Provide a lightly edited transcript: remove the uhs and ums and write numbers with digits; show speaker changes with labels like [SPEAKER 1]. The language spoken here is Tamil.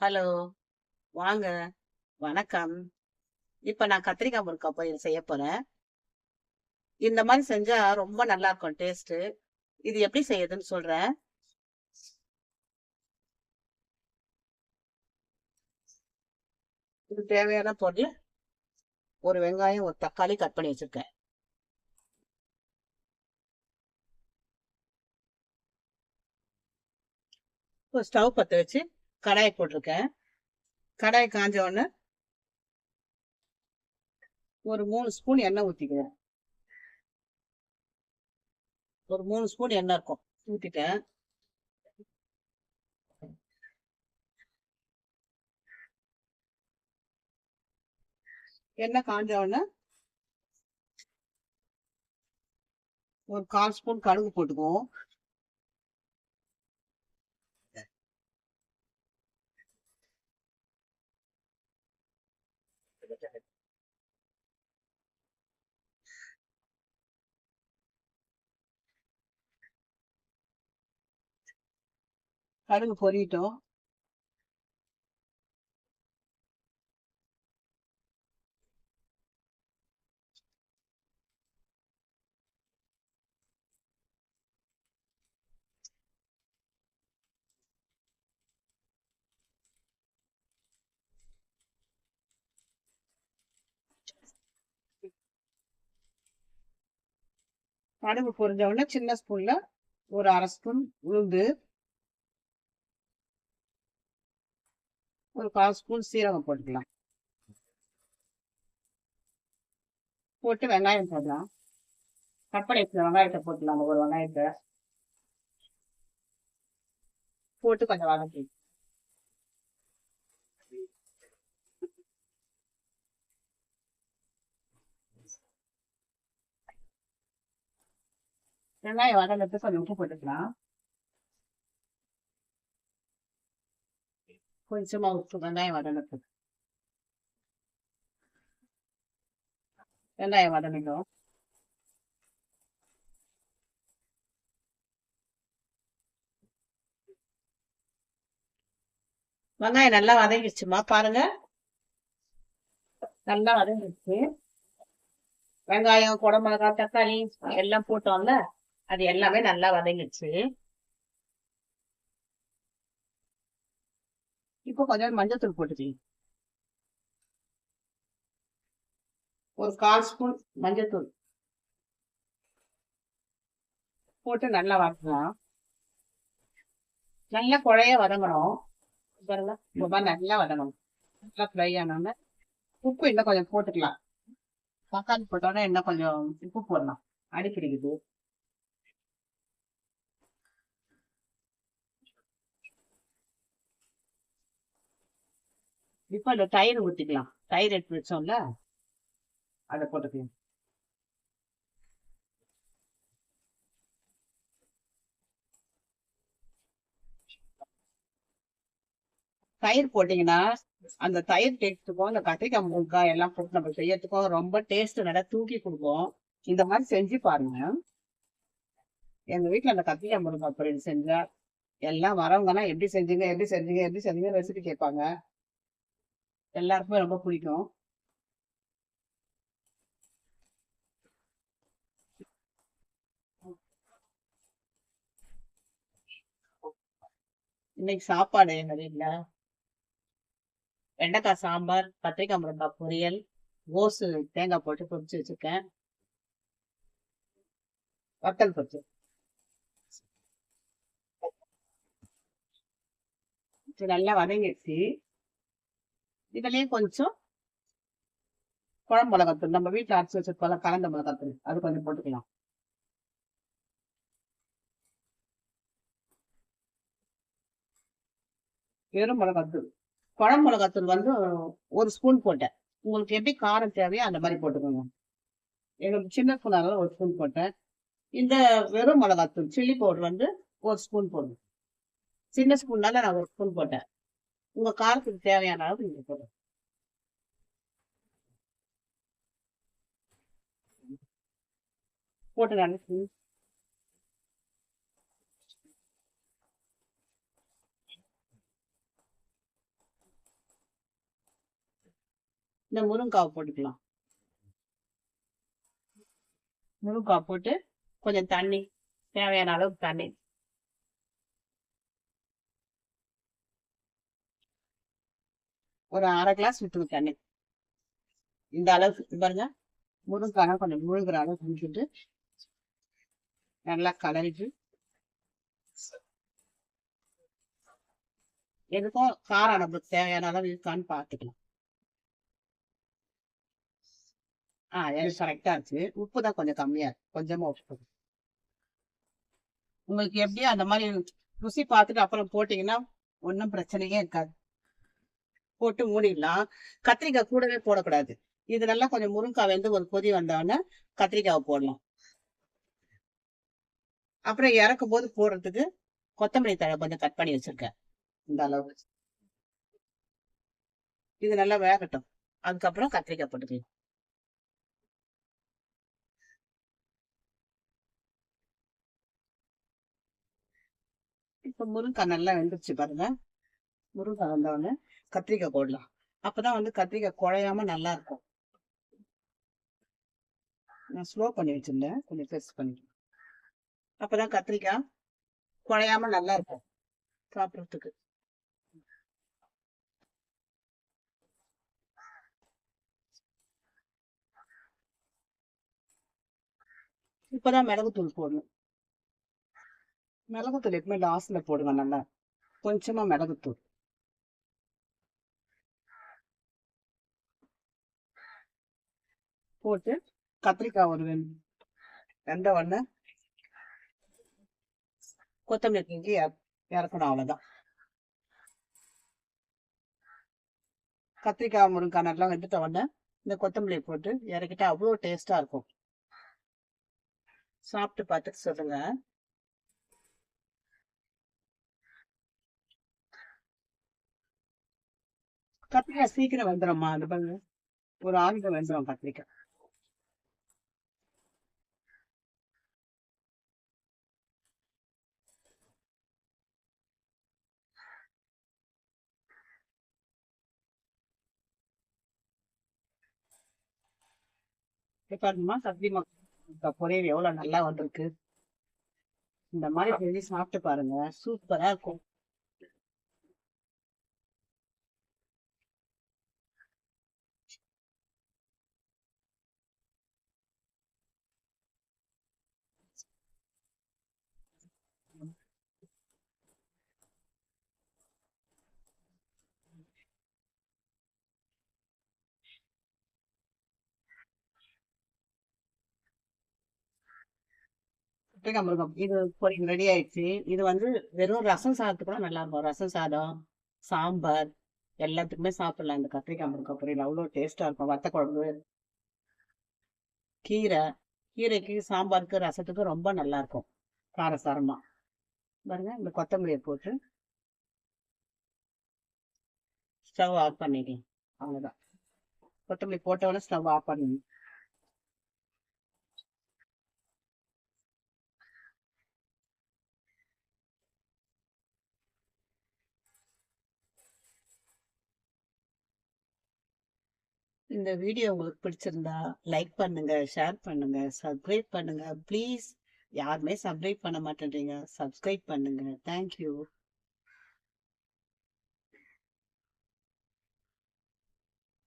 [SPEAKER 1] ஹலோ, வாங்க. வணக்கம். இப்ப நான் கத்திரிக்காய் முறுக்கு செய்ய போறேன். இந்த மாரி செஞ்சா ரொம்ப நல்லா இருக்கும் டேஸ்ட்டு. இது எப்படி செய்யுதுன்னு சொல்றேன். இது தேவையான பொருள், ஒரு வெங்காயம், ஒரு தக்காளி கட் பண்ணி வச்சிருக்கேன். ஒரு ஸ்டவ் பத்த வச்சு கடாய் போட்டிருக்கேன். கடாய் காஞ்ச உடனே ஒரு 3 ஸ்பூன் எண்ணெய் ஊத்திக்குவேன். ஒரு 3 ஸ்பூன் எண்ணெய் இருக்கும். ஊத்திட்டேன். எண்ணெய் காஞ்ச உடனே ஒரு 1/4 ஸ்பூன் கடுகு போட்டுக்குவோம். கடுகு பொரியட்டும். கடுகு பொரிஞ்ச உடனே சின்ன ஸ்பூன்ல ஒரு 1/2 ஸ்பூன் உளுந்து, ஒரு 1/4 ஸ்பூன் சீரகம் போட்டுக்கலாம். போட்டு வெங்காயம் போடலாம். கட் பண்ணி வச்ச வெங்காயத்தை போட்டுலாம். ஒரு வெங்காயத்தை போட்டு கொஞ்சம் வதக்கி, வெங்காயம் வதங்கிறதுக்கு கொஞ்சம் உப்பு போட்டுக்கலாம். கொஞ்சமா உப்பு, வெங்காயம் வதங்கிறதுக்கு. வெங்காயம் வதங்கிடும். வெங்காயம் நல்லா வதங்கிடுச்சுமா, பாருங்க. நல்லா வதங்கிடுச்சு. வெங்காயம், குடமிளகாய், தக்காளி எல்லாம் போட்டோம்ல, அது எல்லாமே நல்லா வதங்கிடுச்சு. இப்போ கொஞ்சம் மஞ்சள் போட்டுக்கலாம். ஒரு 1/4 ஸ்பூன் மஞ்சள் போட்டு நல்லா வதக்கலாம். நல்லா குழைய வதங்கணும். பாருங்க, இந்த மாதிரி நல்லா வதங்கணும். நல்லா ஃப்ரை ஆனோன்னு உப்பு இன்னும் கொஞ்சம் போட்டுக்கலாம். தக்காளி போட்டோன்னே இன்னும் கொஞ்சம் உப்பு போடலாம். அடி பிடிக்குது. இப்போ இந்த தயிர் ஊத்திக்கலாம். தயிர் எடுத்து வச்சோம்ல, அதை போட்டுக்கலாம். தயிர் போட்டீங்கன்னா அந்த தயிர் டேஸ்ட்டுக்கும் இந்த கத்திரிக்காய் முருங்காய் எல்லாம் போட்டு நம்ம செய்யறதுக்கும் ரொம்ப டேஸ்ட் நல்லா தூக்கி கொடுக்கும். இந்த மாதிரி செஞ்சு பாருங்க. எங்க வீட்டுல அந்த கத்திரிக்காய் முருங்காய் பொரியல் செஞ்சா எல்லாம் வரவங்கன்னா எப்படி செஞ்சீங்க, எப்படி செஞ்சீங்க, எப்படி செஞ்சீங்க ரெசிபி கேட்பாங்க. எல்லாருக்குமே ரொம்ப பிடிக்கும். இன்னைக்கு சாப்பாடு எங்க வீட்டுல வெண்டைக்காய் சாம்பார், கத்திரிக்காய் முருங்காய் பொரியல், கோசு தேங்காய் போட்டு பொரிச்சு வச்சிருக்கேன். வத்தல் பொரிச்சு இது நல்லா வதங்கிடுச்சு. இதுலயே கொஞ்சம் குழம்பு மிளகாத்தூள், நம்ம வீட்டுல அரைச்சு வச்சிருக்கோம்ல கலந்த மிளகாத்தூள், அது கொஞ்சம் போட்டுக்கலாம். வெறும் மிளகாத்தூள். குழம்பு மிளகாத்தூள் வந்து ஒரு ஸ்பூன் போட்டேன். உங்களுக்கு எப்படி காரம் தேவையோ அந்த மாதிரி போட்டுக்கோங்க. எங்களுக்கு சின்ன ஸ்பூனால ஒரு ஸ்பூன் போட்டேன். இந்த வெறும் மிளகாத்தூள் சில்லி பவுடர் வந்து ஒரு ஸ்பூன் போடுங்க. சின்ன ஸ்பூன்னால நான் ஒரு ஸ்பூன் போட்டேன். உங்க காரத்துக்கு தேவையான அளவு நீங்க போடுங்க. போட்டு நல்லா இந்த முருங்காவை போட்டுக்கலாம். முருங்காய் போட்டு கொஞ்சம் தண்ணி, தேவையான அளவுக்கு தண்ணி, ஒரு 1/2 கிளாஸ் விட்டுரு தண்ணி. இந்த அளவுக்கு பாருங்க, முருங்காய் கொஞ்சம் முழுகிற அளவுக்கு விட்டுட்டு நல்லா கலரிட்டு, எதுக்கும் காரம் நம்மளுக்கு தேவையான அளவு இருக்கான்னு பார்த்துக்கலாம். எனக்கு கரெக்டா இருக்கு. உப்பு தான் கொஞ்சம் கம்மியா இருக்கு. கொஞ்சமா உப்பு. உங்களுக்கு எப்படியோ அந்த மாதிரி ருசி பார்த்துட்டு அப்புறம் போட்டீங்கன்னா ஒன்றும் பிரச்சனையே இருக்காது. போட்டு மூடிடலாம். கத்திரிக்காய் கூடவே போடக்கூடாது. இது நல்லா கொஞ்சம் முருங்காய் வெந்து ஒரு கொதி வந்தோடனே கத்திரிக்காவை போடலாம். அப்புறம் இறக்கும் போது போடுறதுக்கு கொத்தமல்லி தழை கொஞ்சம் கட் பண்ணி வச்சிருக்கேன். இந்த அளவுக்கு. இது நல்லா வேகட்டும். அதுக்கப்புறம் கத்திரிக்காய் போட்டுக்கலாம். இப்ப முருங்காய் நல்லா வெந்துருச்சு பாருங்க. முருங்காய் வந்தோடனே கத்திரிக்காய் போடலாம். அப்பதான் வந்து கத்திரிக்காய் குழையாம நல்லா இருக்கும். நான் ஸ்லோ பண்ணி வச்சிருந்தேன், கொஞ்சம் பெருசு பண்ணிக்கலாம். அப்பதான் கத்திரிக்காய் குழையாம நல்லா இருக்கும் சாப்பிட்றதுக்கு. இப்பதான் மிளகுத்தூள் போடணும். மிளகுத்தூள் எப்பவுமே லாஸ்ட்ல போடுவேன். நல்லா கொஞ்சமா மிளகுத்தூள் போட்டு கத்திரிக்காய் ஒரு வெந்த உடனே கொத்தமல்லி தூக்கி இறக்கணும். அவ்வளவுதான். கத்திரிக்காய் முருங்காய் நல்லா வெந்துட்ட உடனே இந்த கொத்தமல்லியை போட்டு இறக்கிட்டா அவ்வளோ டேஸ்டா இருக்கும். சாப்பிட்டு பார்த்துட்டு சொல்லுங்க. கத்திரிக்காய் சீக்கிரம் வெந்துடும்மா. அது பாருங்க, ஒரு ஆயுதம் வெந்துடும் கத்திரிக்காய். பாருங்கம்மா, கத்திரிக்காய் பொரியல் எவ்வளவு நல்லா வந்திருக்கு. இந்த மாதிரி செஞ்சு சாப்பிட்டு பாருங்க, சூப்பரா இருக்கும். கத்திரிக்காய் முருங்காய் இது பொரியல் ரெடி ஆயிடுச்சு. இது வந்து வெறும் ரசம் சாதத்துக்கு கூட நல்லா இருக்கும். ரசம் சாதம், சாம்பார் எல்லாத்துக்குமே சாப்பிடலாம். இந்த கத்திரிக்காய் முருங்காய் பொரியல் அவ்வளவு டேஸ்டா இருக்கும். வத்த குழம்பு, கீரை, கீரைக்கு, சாம்பாருக்கு, ரசத்துக்கு ரொம்ப நல்லா இருக்கும். காரசாரமா பாருங்க. இந்த கொத்தமல்லியை போட்டு ஸ்டவ் ஆஃப் பண்ணிக்கலாம். அவ்வளவுதான். கொத்தமல்லி போட்ட உடனே ஸ்டவ் ஆஃப் பண்ணணும். இந்த வீடியோ உங்களுக்கு பிடிச்சிருந்தா லைக் பண்ணுங்க, ஷேர் பண்ணுங்க, சப்ஸ்கிரைப் பண்ணுங்க ப்ளீஸ். யாருமே சப்ஸ்கிரைப் பண்ண மாட்டேன்றீங்க. சப்ஸ்கிரைப் பண்ணுங்க. தேங்க்யூ.